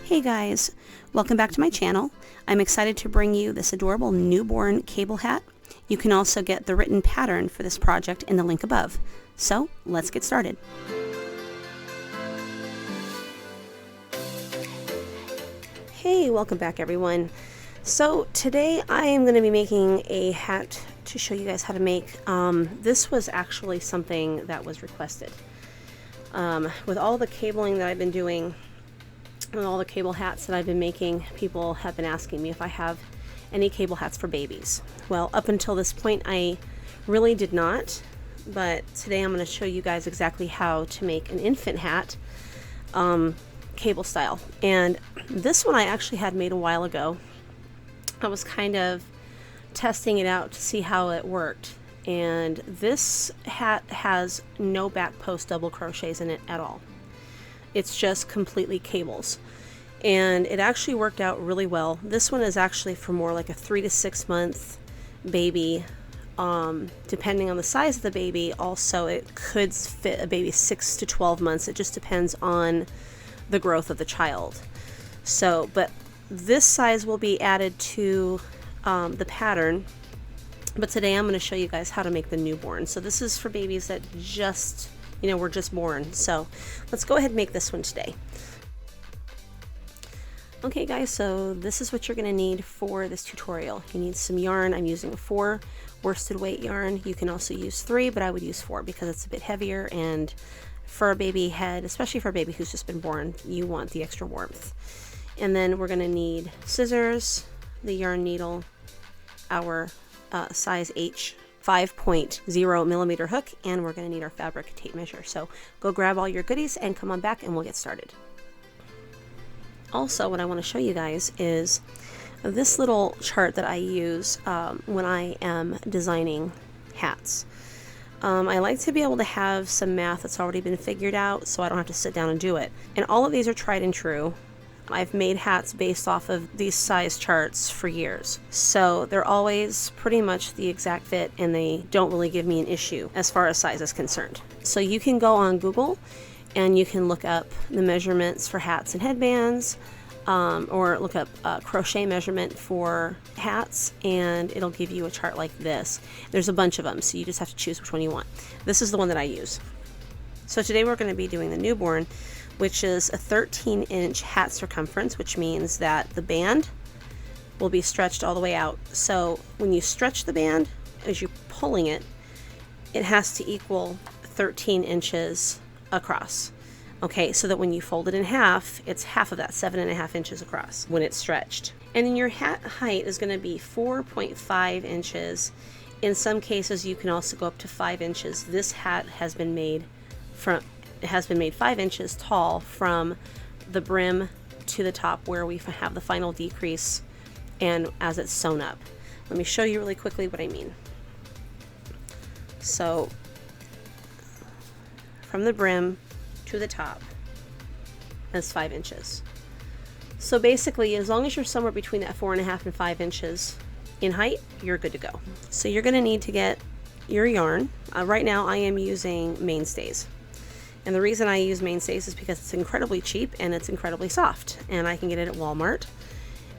Hey guys, welcome back to my channel. I'm excited to bring you this adorable newborn cable hat. You can also get the written pattern for this project in the link above. So let's get started. Hey, welcome back everyone. So today I am going to be making a hat to show you guys how to make. This was actually something that was requested. With all the cabling that I've been doing, and all the cable hats that I've been making, people have been asking me if I have any cable hats for babies. Well, up until this point I really did not, but today I'm going to show you guys exactly how to make an infant hat cable style. And this one I actually had made a while ago. I was kind of testing it out to see how it worked, and this hat has no back post double crochets in it at all. It's just completely cables, and it actually worked out really well. This one is actually for more like a 3 to 6 month baby, depending on the size of the baby. Also, it could fit a baby 6 to 12 months. It just depends on the growth of the child. So, but this size will be added to the pattern, but today I'm going to show you guys how to make the newborn. So this is for babies that just, were just born. So let's go ahead and make this one today. Okay guys, so this is what you're going to need for this tutorial. You need some yarn. I'm using a 4 worsted weight yarn. You can also use 3, but I would use 4 because it's a bit heavier, and for a baby head, especially for a baby who's just been born, you want the extra warmth. And then we're going to need scissors, the yarn needle, our size H 5.0 millimeter hook, and we're going to need our fabric tape measure. So go grab all your goodies and come on back and we'll get started. Also, what I want to show you guys is this little chart that I use when I am designing hats. I like to be able to have some math that's already been figured out so I don't have to sit down and do it. And all of these are tried and true. I've made hats based off of these size charts for years. So they're always pretty much the exact fit, and they don't really give me an issue as far as size is concerned. So you can go on Google and you can look up the measurements for hats and headbands, or look up crochet measurement for hats, and it'll give you a chart like this. There's a bunch of them, so you just have to choose which one you want. This is the one that I use. So today we're going to be doing the newborn, which is a 13-inch hat circumference, which means that the band will be stretched all the way out. So when you stretch the band, as you're pulling it, it has to equal 13 inches across. Okay, so that when you fold it in half, it's half of that, 7.5 inches across when it's stretched. And then your hat height is going to be 4.5 inches. In some cases, you can also go up to 5 inches. This hat has been made 5 inches tall from the brim to the top where we have the final decrease and as it's sewn up. Let me show you really quickly what I mean. So from the brim to the top is 5 inches. So basically, as long as you're somewhere between that 4.5 and 5 inches in height, you're good to go. So you're going to need to get your yarn. Right now I am using Mainstays. And the reason I use Mainstays is because it's incredibly cheap and it's incredibly soft, and I can get it at Walmart.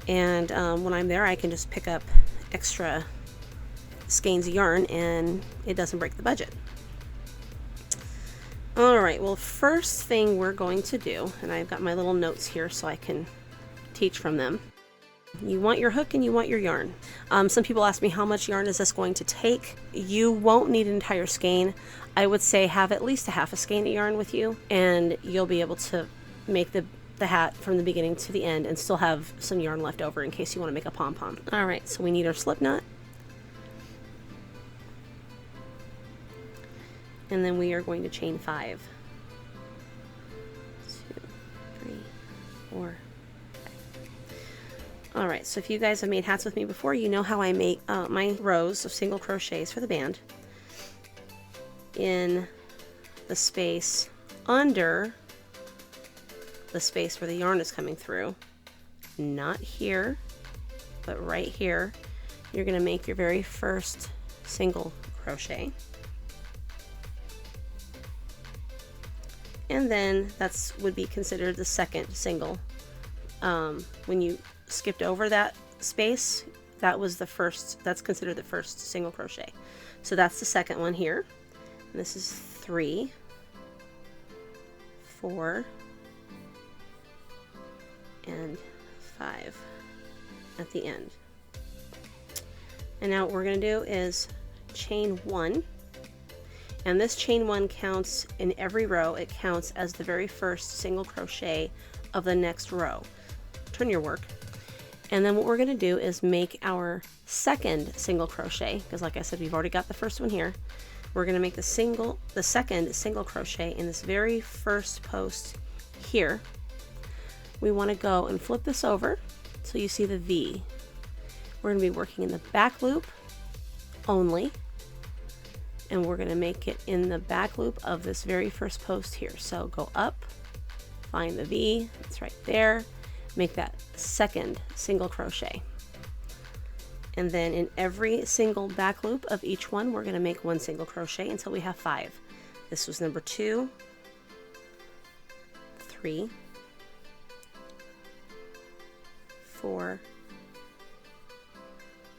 And when I'm there, I can just pick up extra skeins of yarn and it doesn't break the budget. Alright, well, first thing we're going to do, and I've got my little notes here so I can teach from them. You want your hook and you want your yarn. Some people ask me, how much yarn is this going to take? You won't need an entire skein. I would say have at least a half a skein of yarn with you, and you'll be able to make the hat from the beginning to the end and still have some yarn left over in case you want to make a pom-pom. Alright, so we need our slip knot. And then we are going to chain 5. 2, 3, 4. Alright, so if you guys have made hats with me before, you know how I make my rows of single crochets for the band in the space under the space where the yarn is coming through. Not here, but right here. You're going to make your very first single crochet. And then that's would be considered the second single when you skipped over that space, that was the first, that's considered the first single crochet. So that's the second one here. And this is 3, 4, and 5 at the end. And now what we're going to do is chain 1, and this chain 1 counts in every row. It counts as the very first single crochet of the next row. Turn your work. And then what we're going to do is make our second single crochet, because like I said, we've already got the first one here. We're going to make the second single crochet in this very first post here. We want to go and flip this over so you see the V. We're going to be working in the back loop only, and we're going to make it in the back loop of this very first post here. So go up, find the V, it's right there, make that second single crochet. And then in every single back loop of each one, we're going to make 1 single crochet until we have 5. This was number 2, 3, 4,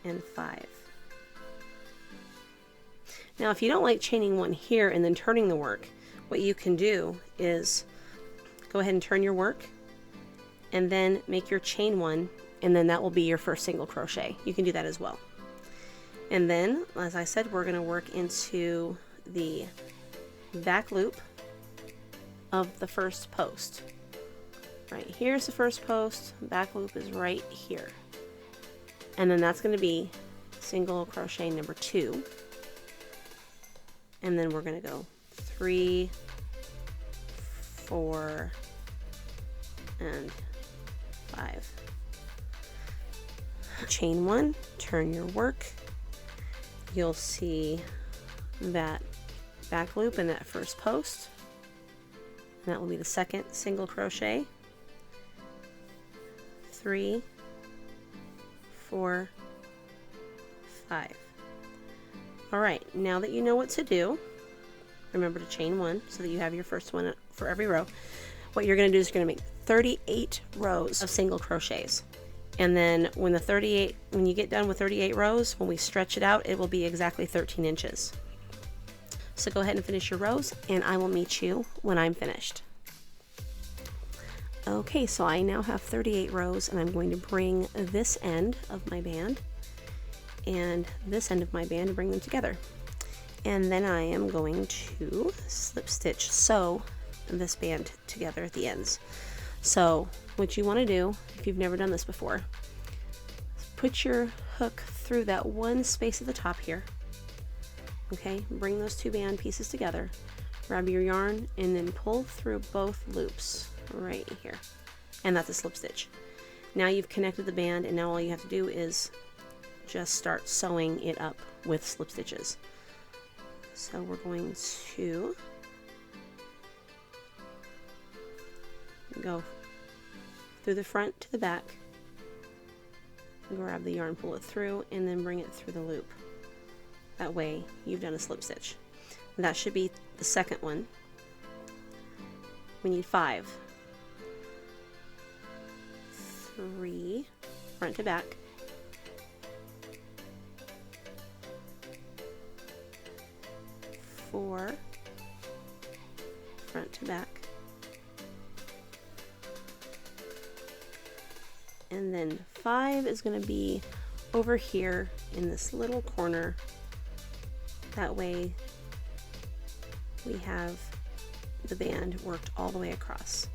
and 5. Now if you don't like chaining 1 here and then turning the work, what you can do is go ahead and turn your work and then make your chain 1, and then that will be your first single crochet. You can do that as well. And then, as I said, we're going to work into the back loop of the first post. Right here's the first post, back loop is right here. And then that's going to be single crochet number 2. And then we're going to go 3, 4, and 5. Chain 1, turn your work. You'll see that back loop in that first post. And that will be the second single crochet. 3, 4, 5. Alright, now that you know what to do, remember to chain 1 so that you have your first one for every row. What you're going to do is you're going to make 38 rows of single crochets. And then when you get done with 38 rows, when we stretch it out, it will be exactly 13 inches. So go ahead and finish your rows, and I will meet you when I'm finished. Okay, so I now have 38 rows, and I'm going to bring this end of my band and this end of my band and bring them together. And then I am going to slip stitch sew this band together at the ends. So what you want to do, if you've never done this before, is put your hook through that one space at the top here. Okay, bring those 2 band pieces together, grab your yarn, and then pull through both loops right here. And that's a slip stitch. Now you've connected the band, and now all you have to do is just start sewing it up with slip stitches. So we're going to go through the front to the back, grab the yarn, pull it through, and then bring it through the loop. That way you've done a slip stitch. That should be the second one. We need 5. 3 front to back, 4 front to back, and then 5 is going to be over here in this little corner. That way we have the band worked all the way across,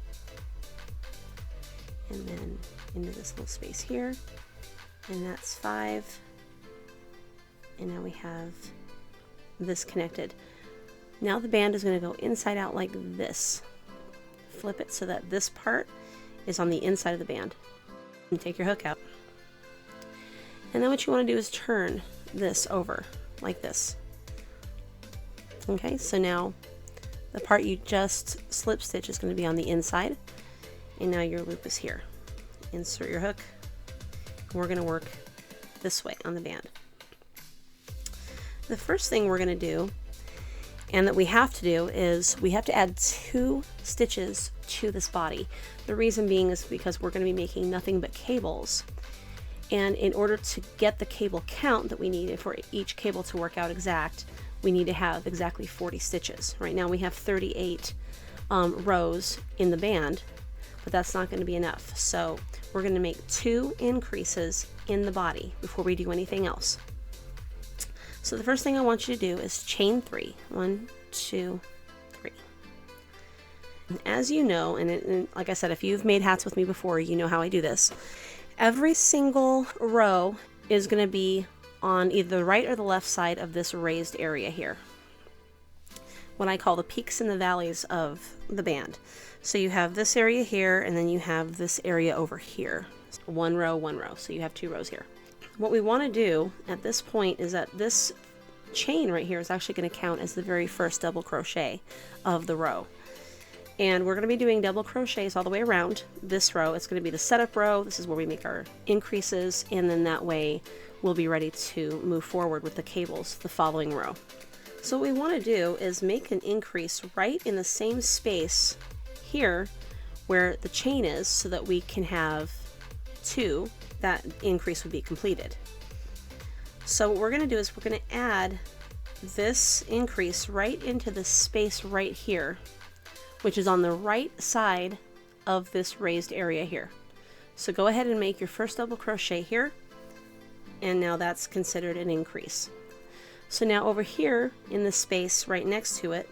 and then into this little space here, and that's 5. And now we have this connected. Now the band is going to go inside out like this. Flip it so that this part is on the inside of the band. And take your hook out. And then what you want to do is turn this over like this. Okay, so now the part you just slip stitch is going to be on the inside, and now your loop is here. Insert your hook, and we're going to work this way on the band. The first thing we're going to do and that we have to do is we have to add 2 stitches to this body. The reason being is because we're going to be making nothing but cables, and in order to get the cable count that we need for each cable to work out exact, we need to have exactly 40 stitches. Right now we have 38 rows in the band, but that's not going to be enough. So we're going to make 2 increases in the body before we do anything else. So the first thing I want you to do is chain 3. 1, 2, 3. And as you know, and like I said, if you've made hats with me before, you know how I do this. Every single row is going to be on either the right or the left side of this raised area here, what I call the peaks and the valleys of the band. So you have this area here, and then you have this area over here. 1 row, 1 row. So you have 2 rows here. What we want to do at this point is that this chain right here is actually going to count as the very first double crochet of the row. And we're going to be doing double crochets all the way around this row. It's going to be the setup row. This is where we make our increases, and then that way we'll be ready to move forward with the cables the following row. So what we want to do is make an increase right in the same space here where the chain is, so that we can have 2. That increase would be completed. So what we're going to do is we're going to add this increase right into the space right here, which is on the right side of this raised area here. So go ahead and make your first double crochet here, and now that's considered an increase. So now over here in the space right next to it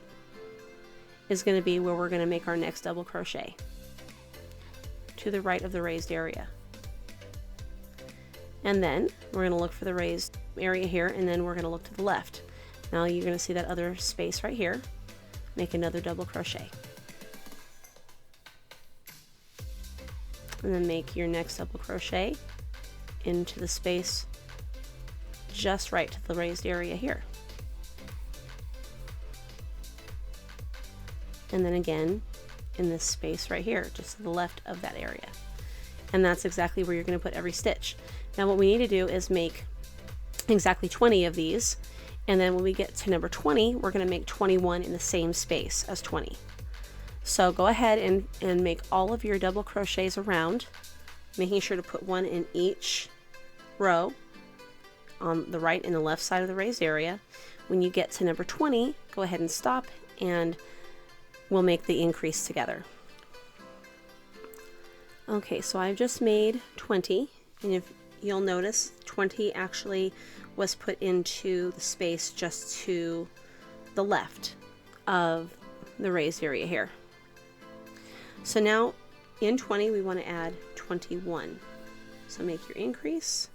is going to be where we're going to make our next double crochet, to the right of the raised area. And then we're going to look for the raised area here, and then we're going to look to the left. Now you're going to see that other space right here. Make another double crochet. And then make your next double crochet into the space just right to the raised area here. And then again in this space right here, just to the left of that area. And that's exactly where you're going to put every stitch. Now what we need to do is make exactly 20 of these, and then when we get to number 20, we're going to make 21 in the same space as 20. So go ahead and make all of your double crochets around, making sure to put 1 in each row on the right and the left side of the raised area. When you get to number 20, go ahead and stop, and we'll make the increase together. Okay, so I've just made 20, and if you'll notice 20 actually was put into the space just to the left of the raised area here. So now in 20 we want to add 21. So make your increase,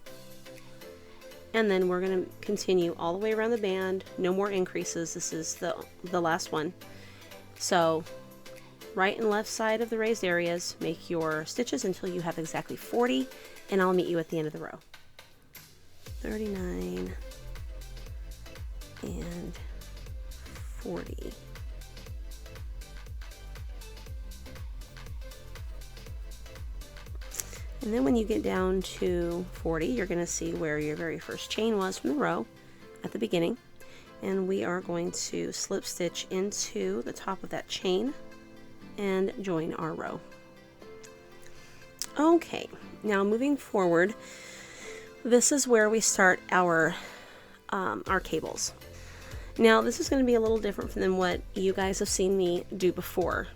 and then we're going to continue all the way around the band. No more increases. This is the last one. So right and left side of the raised areas, make your stitches until you have exactly 40, and I'll meet you at the end of the row. 39 and 40. And then when you get down to 40, you're going to see where your very first chain was from the row at the beginning, and we are going to slip stitch into the top of that chain and join our row. Okay, now moving forward, this is where we start our cables. Now this is going to be a little different than what you guys have seen me do before.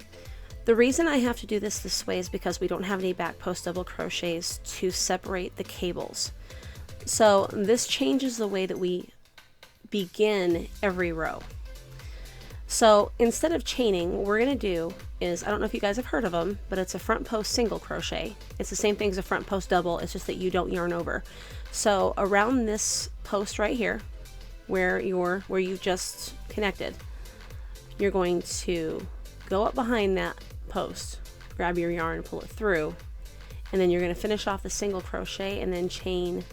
The reason I have to do this way is because we don't have any back post double crochets to separate the cables. So this changes the way that we begin every row. So instead of chaining, what we're going to do is, I don't know if you guys have heard of them, but it's a front post single crochet. It's the same thing as a front post double, it's just that you don't yarn over. So around this post right here, where you just connected, you're going to go up behind that post, grab your yarn, pull it through, and then you're going to finish off the single crochet and then chain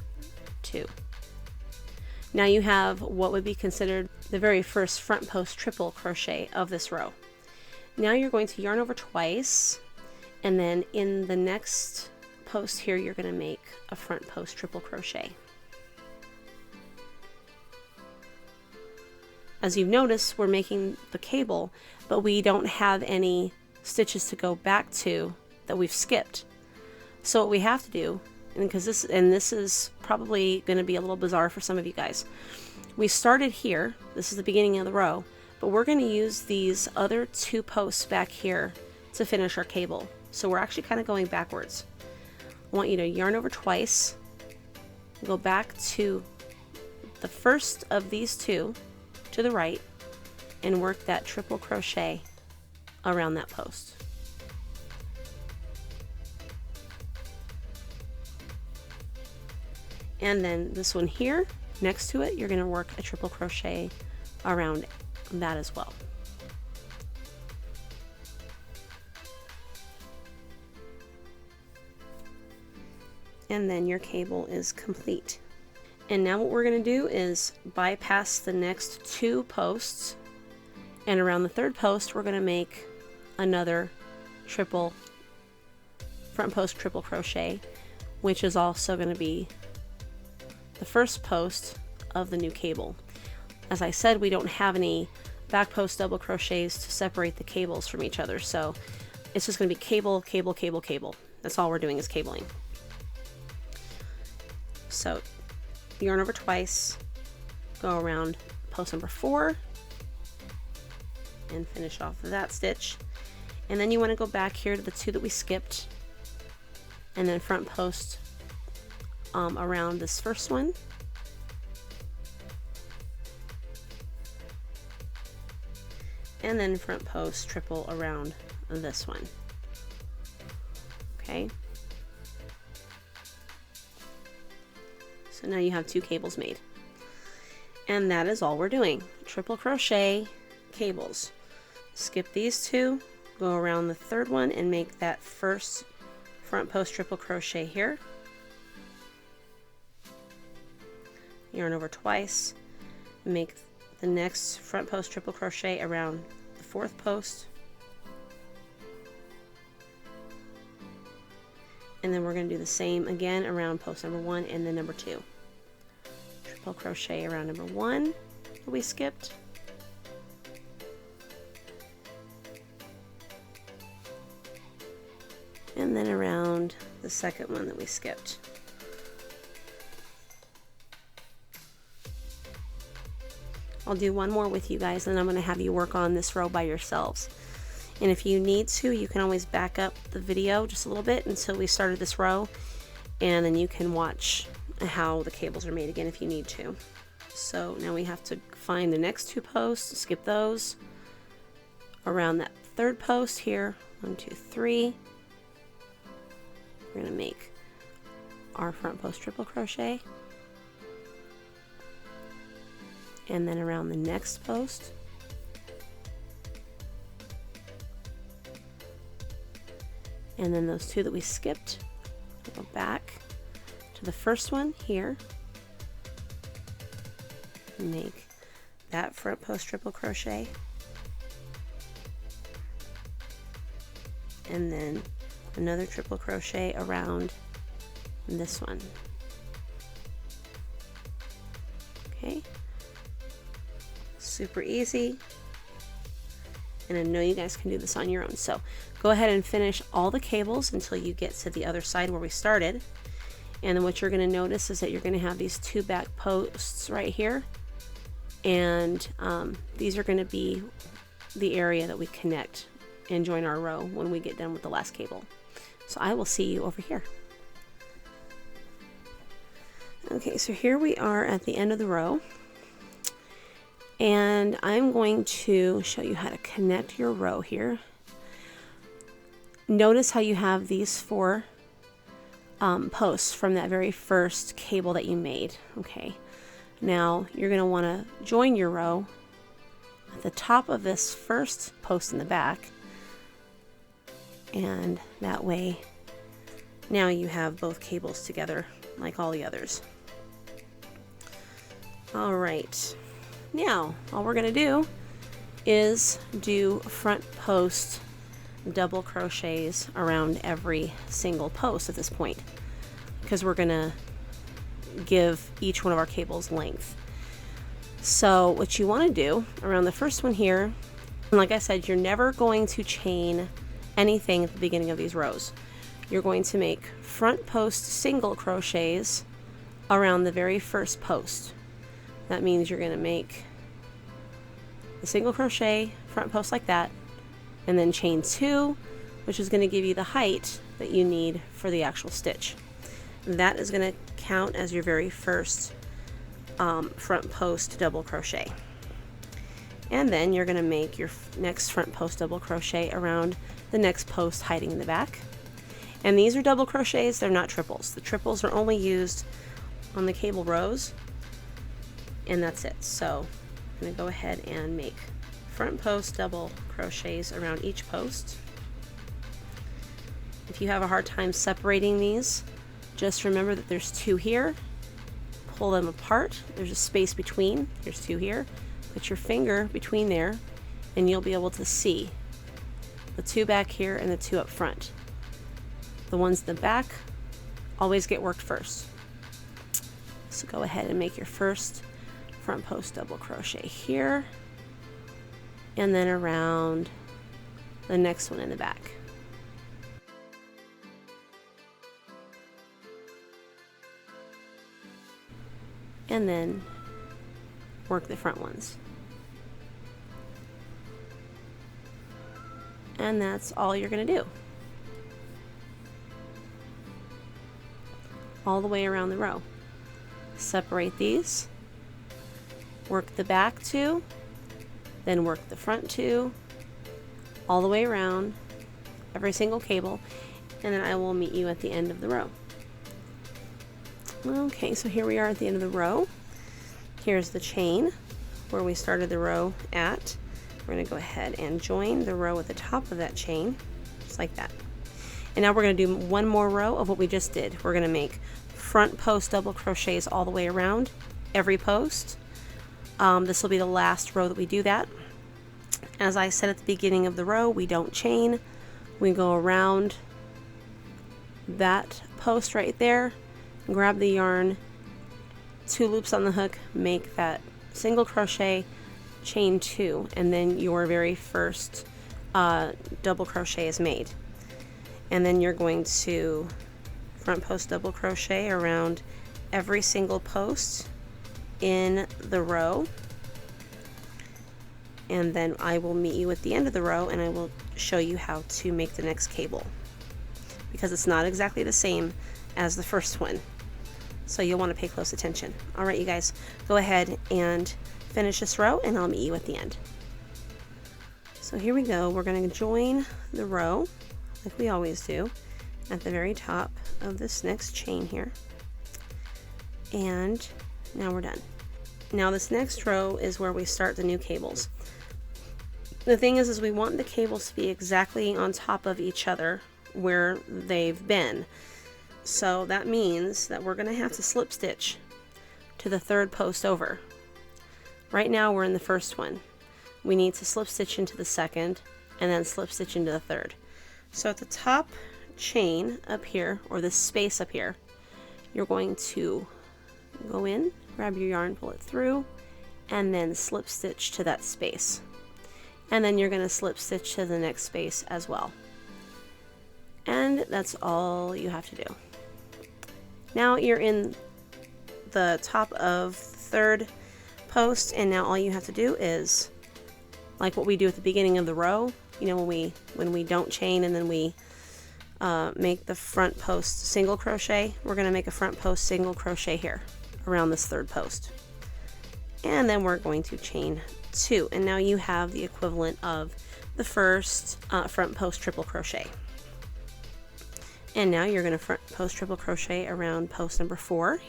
2. Now you have what would be considered the very first front post triple crochet of this row. Now you're going to yarn over twice, and then in the next post here you're going to make a front post triple crochet. as you've noticed, we're making the cable, but we don't have any stitches to go back to that we've skipped. So what we have to do, and this is probably going to be a little bizarre for some of you guys, we started here, this is the beginning of the row, but we're going to use these other 2 posts back here to finish our cable. So we're actually kind of going backwards. I want you to yarn over twice, go back to the first of these 2 to the right, and work that triple crochet around that post. And then this one here next to it, you're going to work a triple crochet around that as well. And then your cable is complete. And now what we're going to do is bypass the next 2 posts, and around the 3rd post we're going to make another front post triple crochet, which is also going to be the first post of the new cable. As I said, we don't have any back post double crochets to separate the cables from each other, so it's just going to be cable, cable, cable, cable. That's all we're doing is cabling. So yarn over twice, go around post number 4 and finish off that stitch, and then you want to go back here to the 2 that we skipped, and then front post around this first one, and then front post triple around this one. Okay, so now you have 2 cables made, and that is all we're doing. Triple crochet cables. Skip these 2, go around the 3rd one and make that first front post triple crochet here, yarn over twice, make the next front post triple crochet around the 4th post, and then we're going to do the same again around post number 1 and then number 2. Triple crochet around number 1 that we skipped, and then around the 2nd one that we skipped. I'll do one more with you guys, and I'm going to have you work on this row by yourselves. And if you need to, you can always back up the video just a little bit until we started this row, and then you can watch how the cables are made again if you need to. So now we have to find the next 2 posts, skip those, around that 3rd post here, 1, 2, 3. We're going to make our front post triple crochet, and then around the next post, and then those 2 that we skipped, we'll go back to the first one here, make that front post triple crochet, and then another triple crochet around this one. Okay, super easy, and I know you guys can do this on your own. So go ahead and finish all the cables until you get to the other side where we started, and then what you're going to notice is that you're going to have these 2 back posts right here, and these are going to be the area that we connect and join our row when we get done with the last cable. So I will see you over here. Okay, so here we are at the end of the row, and I'm going to show you how to connect your row here. Notice how you have these 4 posts from that very first cable that you made. Okay, now you're going to want to join your row at the top of this first post in the back, and that way now you have both cables together like all the others. Alright, now all we're going to do is do front post double crochets around every single post at this point, because we're going to give each one of our cables length. So what you want to do around the first one here, and like I said, you're never going to chain anything at the beginning of these rows. You're going to make front post single crochets around the very first post. That means you're going to make a single crochet front post like that, and then chain 2, which is going to give you the height that you need for the actual stitch. That is going to count as your very first front post double crochet. And then you're going to make your next front post double crochet around the next post hiding in the back. And these are double crochets, they're not triples. The triples are only used on the cable rows, and that's it. So I'm going to go ahead and make front post double crochets around each post. If you have a hard time separating these, just remember that there's 2 here. Pull them apart. There's a space between. There's 2 here. Put your finger between there, and you'll be able to see the 2 back here and the 2 up front. The ones in the back always get worked first. So go ahead and make your first front post double crochet here, and then around the next one in the back. And then work the front ones. And that's all you're going to do. All the way around the row. Separate these. Work the back 2, then work the front 2, all the way around every single cable, and then I will meet you at the end of the row. Okay, so here we are at the end of the row. Here's the chain where we started the row at. We're going to go ahead and join the row at the top of that chain, just like that. And now we're going to do one more row of what we just did. We're going to make front post double crochets all the way around every post. This will be the last row that we do that. As I said at the beginning of the row, we don't chain. We go around that post right there, grab the yarn, 2 loops on the hook, make that single crochet, chain 2, and then your very first double crochet is made. And then you're going to front post double crochet around every single post in the row, and then I will meet you at the end of the row and I will show you how to make the next cable, because it's not exactly the same as the first one, so you'll want to pay close attention. Alright, you guys, go ahead and finish this row and I'll meet you at the end. So here we go. We're going to join the row like we always do at the very top of this next chain here, and now we're done. Now this next row is where we start the new cables. The thing is we want the cables to be exactly on top of each other where they've been. So that means that we're going to have to slip stitch to the 3rd post over. Right now we're in the first one. We need to slip stitch into the 2nd and then slip stitch into the 3rd. So at the top chain up here, or this space up here, you're going to go in, grab your yarn, pull it through, and then slip stitch to that space. And then you're going to slip stitch to the next space as well. And that's all you have to do. Now you're in the top of the 3rd post, and now all you have to do is, like what we do at the beginning of the row, you know, when we don't chain and then we make the front post single crochet, we're going to make a front post single crochet here around this 3rd post, and then we're going to chain 2, and now you have the equivalent of the first front post triple crochet. And now you're going to front post triple crochet around post number 4.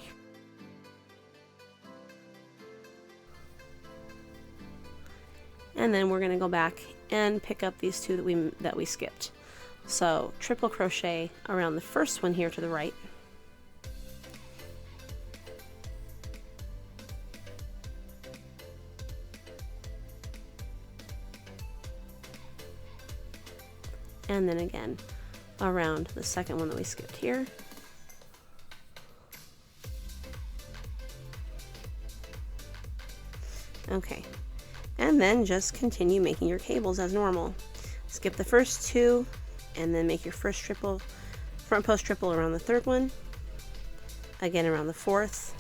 And then we're going to go back and pick up these 2 that we skipped. So triple crochet around the first one here to the right. And then again around the second one that we skipped here. Okay, and then just continue making your cables as normal. Skip the first two and then make your first triple, front post triple around the third one, again around the fourth.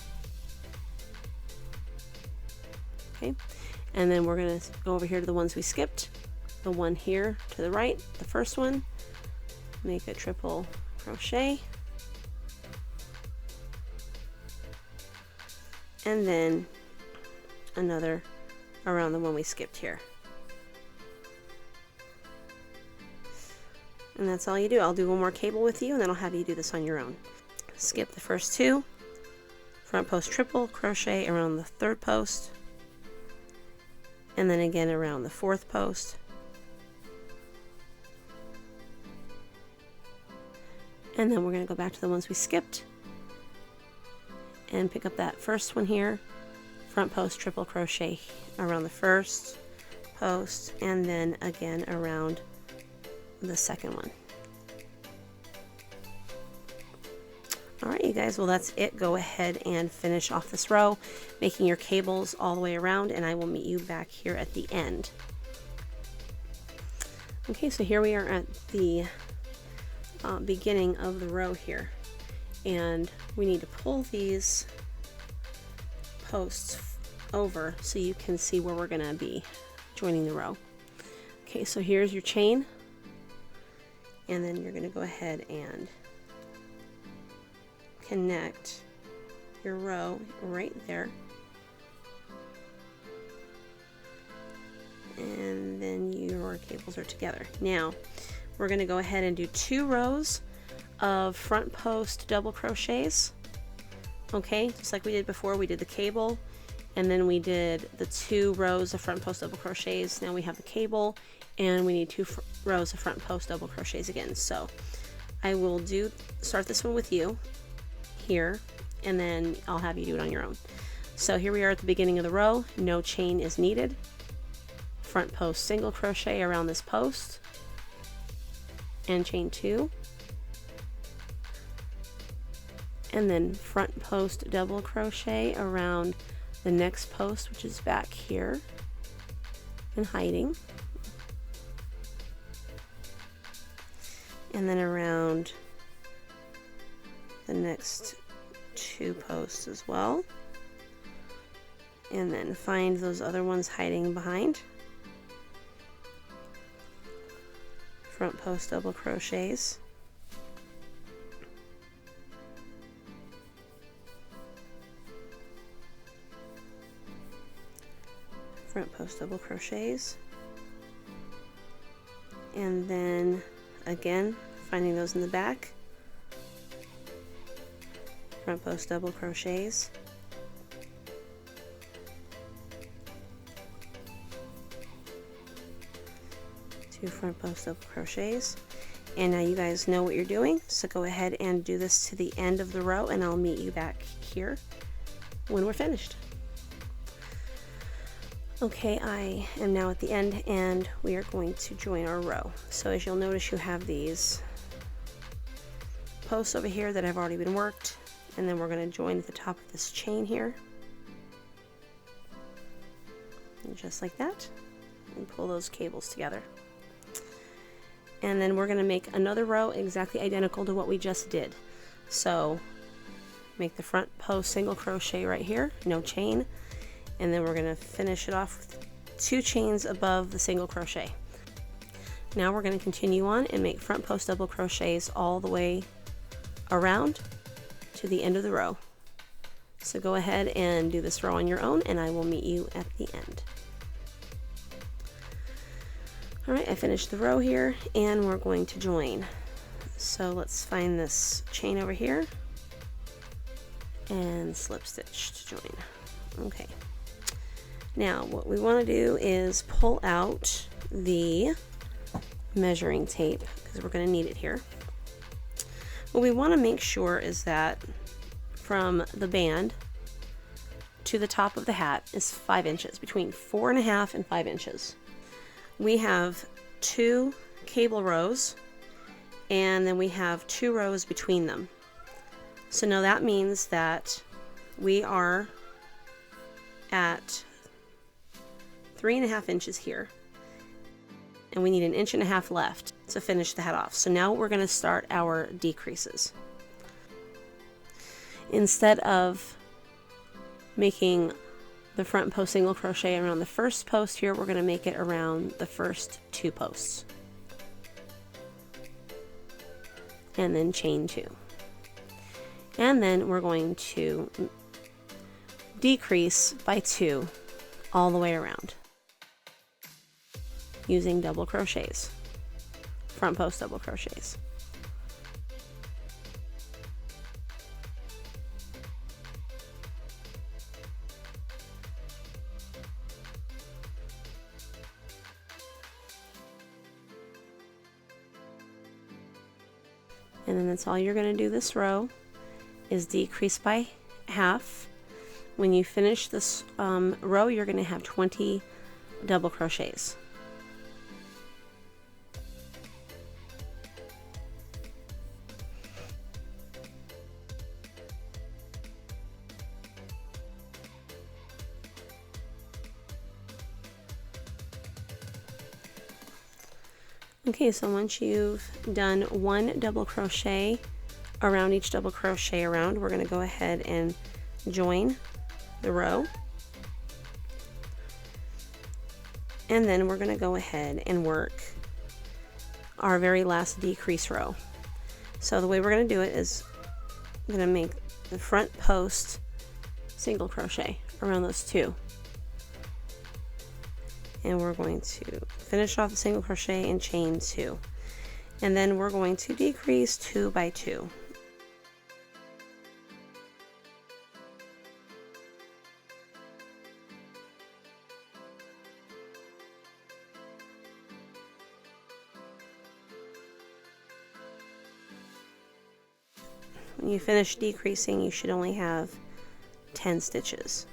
Okay, and then we're going to go over here to the ones we skipped. The one here to the right, the first one, make a triple crochet, and then another around the one we skipped here. And that's all you do. I'll do one more cable with you and then I'll have you do this on your own. Skip the first two, front post triple crochet around the third post, and then again around the fourth post, and then we're going to go back to the ones we skipped and pick up that first one here, front post triple crochet around the first post, and then again around the second one. Alright you guys, well that's it. Go ahead and finish off this row, making your cables all the way around, and I will meet you back here at the end. Okay, so here we are at the beginning of the row here, and we need to pull these posts over so you can see where we're going to be joining the row. Okay, so here's your chain, and then you're going to go ahead and connect your row right there, and then your cables are together. Now we're going to go ahead and do 2 rows of front post double crochets. Okay, just like we did before. We did the cable and then we did the 2 rows of front post double crochets. Now we have the cable and we need 2 rows of front post double crochets again. So I will start this one with you here, and then I'll have you do it on your own. So here we are at the beginning of the row. No chain is needed. Front post single crochet around this post and chain 2, and then front post double crochet around the next post, which is back here and hiding, and then around the next 2 posts as well, and then find those other ones hiding behind. Front post double crochets, front post double crochets, and then again finding those in the back, front post double crochets, two front post double crochets. And now you guys know what you're doing, so go ahead and do this to the end of the row, and I'll meet you back here when we're finished. Okay, I am now at the end and we are going to join our row. So as you'll notice, you have these posts over here that have already been worked, and then we're going to join at the top of this chain here, and just like that, and pull those cables together. And then we're going to make another row exactly identical to what we just did. So make the front post single crochet right here, no chain, and then we're going to finish it off with 2 chains above the single crochet. Now we're going to continue on and make front post double crochets all the way around to the end of the row. So go ahead and do this row on your own, and I will meet you at the end. Alright, I finished the row here and we're going to join. So let's find this chain over here and slip stitch to join. Okay. Now what we want to do is pull out the measuring tape because we're going to need it here. What we want to make sure is that from the band to the top of the hat is 5 inches, between 4.5 and 5 inches. We have 2 cable rows, and then we have 2 rows between them. So now that means that we are at 3.5 inches here, and we need 1.5 inches left to finish the hat off. So now we're going to start our decreases. Instead of making the front post single crochet around the first post here, we're going to make it around the first 2 posts. And then chain 2. And then we're going to decrease by 2 all the way around using double crochets, front post double crochets. And then that's all you're going to do this row, is decrease by half. When you finish this row, you're going to have 20 double crochets. Okay, so once you've done 1 double crochet around each double crochet around, we're going to go ahead and join the row. And then we're going to go ahead and work our very last decrease row. So the way we're going to do it is I'm going to make the front post single crochet around those 2. And we're going to finish off the single crochet and chain 2. And then we're going to decrease 2 by 2. When you finish decreasing, you should only have 10 stitches.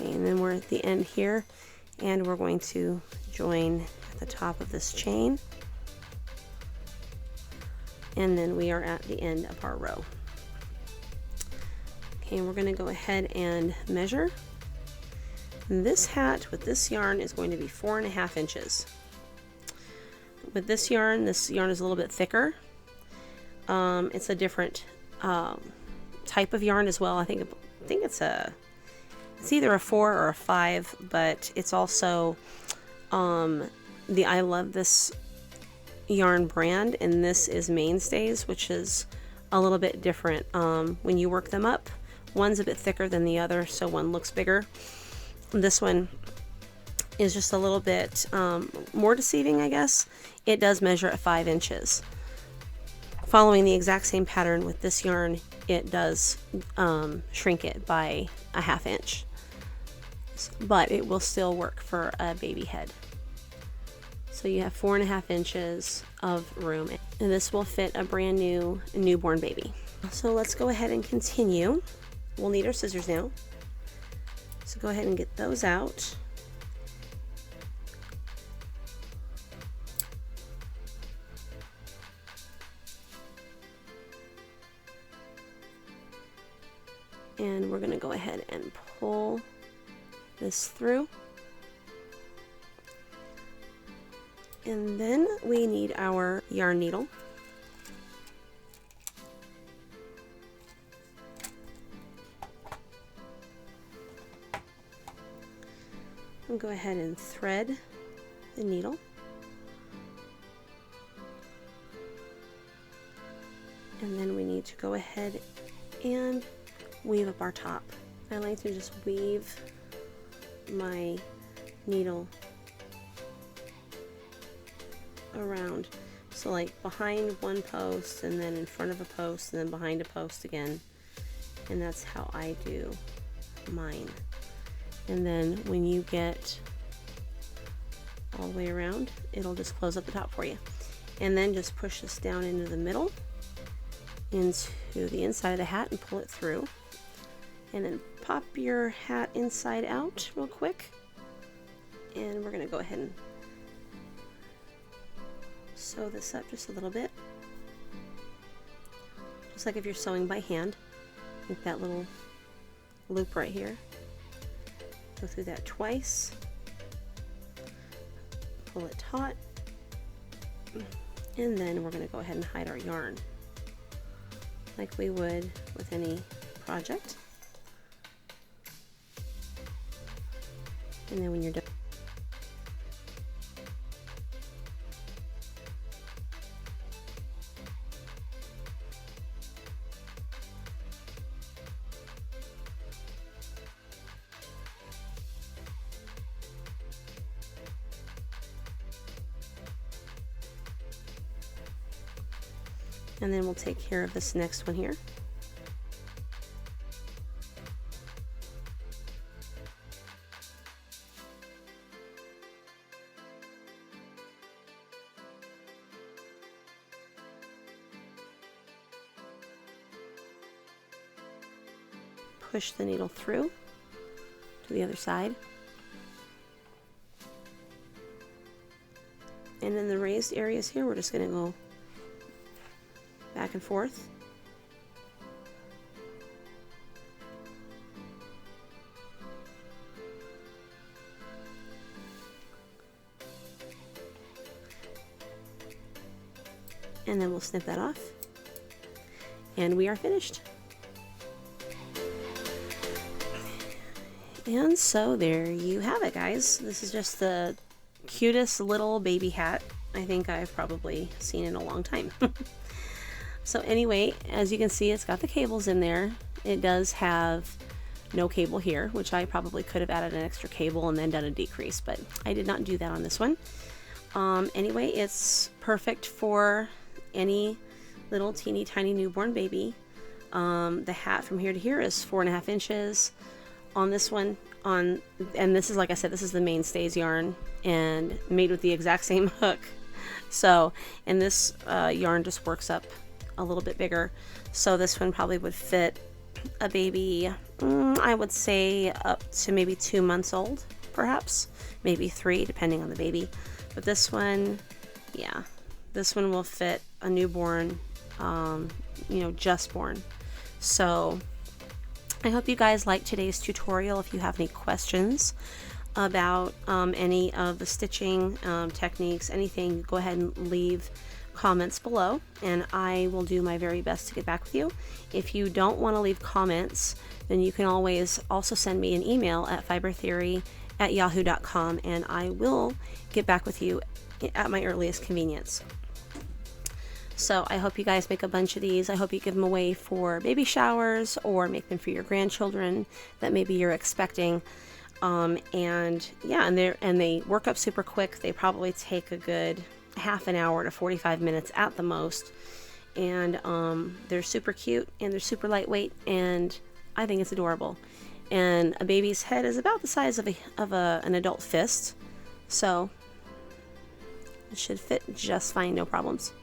Okay, and then we're at the end here, and we're going to join at the top of this chain, and then we are at the end of our row. Okay, and we're going to go ahead and measure. And this hat with this yarn is going to be 4.5 inches. With this yarn is a little bit thicker. It's a different type of yarn as well. I think it's either a 4 or a 5, but it's also the I Love This yarn brand, and this is Mainstays, which is a little bit different. When you work them up, one's a bit thicker than the other, so one looks bigger. This one is just a little bit more deceiving, I guess. It does measure at 5 inches. Following the exact same pattern with this yarn, it does shrink it by a 1/2 inch. But it will still work for a baby head. So you have 4.5 inches of room, and this will fit a brand new newborn baby. So let's go ahead and continue. We'll need our scissors now. So go ahead and get those out. And we're going to go ahead and pull this through. And then we need our yarn needle. And go ahead and thread the needle. And then we need to go ahead and weave up our top. I like to just weave my needle around, so like behind one post and then in front of a post and then behind a post again, and that's how I do mine. And then when you get all the way around, it'll just close up the top for you, and then just push this down into the middle into the inside of the hat and pull it through. And then pop your hat inside out real quick. And we're going to go ahead and sew this up just a little bit. Just like if you're sewing by hand. Make that little loop right here. Go through that twice. Pull it taut. And then we're going to go ahead and hide our yarn like we would with any project. And then when you're done, and then we'll take care of this next one here. Push the needle through to the other side. And in the raised areas here, we're just going to go back and forth. And then we'll snip that off. And we are finished. And so there you have it, guys. This is just the cutest little baby hat I think I've probably seen in a long time. So anyway, as you can see, it's got the cables in there. It does have no cable here, which I probably could have added an extra cable and then done a decrease, but I did not do that on this one. Anyway, it's perfect for any little teeny tiny newborn baby. The hat from here to here is 4.5 inches. On this one, and this is, like I said, this is the mainstays yarn and made with the exact same hook. So, and this yarn just works up a little bit bigger. So this one probably would fit a baby, I would say up to maybe 2 months old, perhaps, maybe 3, depending on the baby. But this one, yeah, this one will fit a newborn, just born. So I hope you guys liked today's tutorial. If you have any questions about any of the stitching techniques, anything, go ahead and leave comments below and I will do my very best to get back with you. If you don't want to leave comments, then you can always also send me an email at fibertheory@yahoo.com and I will get back with you at my earliest convenience. So I hope you guys make a bunch of these. I hope you give them away for baby showers or make them for your grandchildren that maybe you're expecting. And yeah, and they work up super quick. They probably take a good half an hour to 45 minutes at the most. And they're super cute and they're super lightweight and I think it's adorable. And a baby's head is about the size of an adult fist. So it should fit just fine, no problems.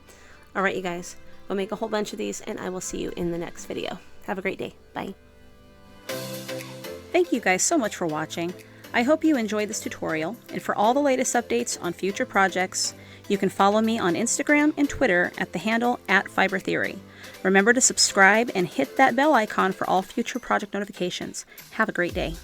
Alright, you guys, we'll make a whole bunch of these and I will see you in the next video. Have a great day. Bye. Thank you guys so much for watching. I hope you enjoyed this tutorial, and for all the latest updates on future projects, you can follow me on Instagram and Twitter at the handle @fibertheory. Remember to subscribe and hit that bell icon for all future project notifications. Have a great day.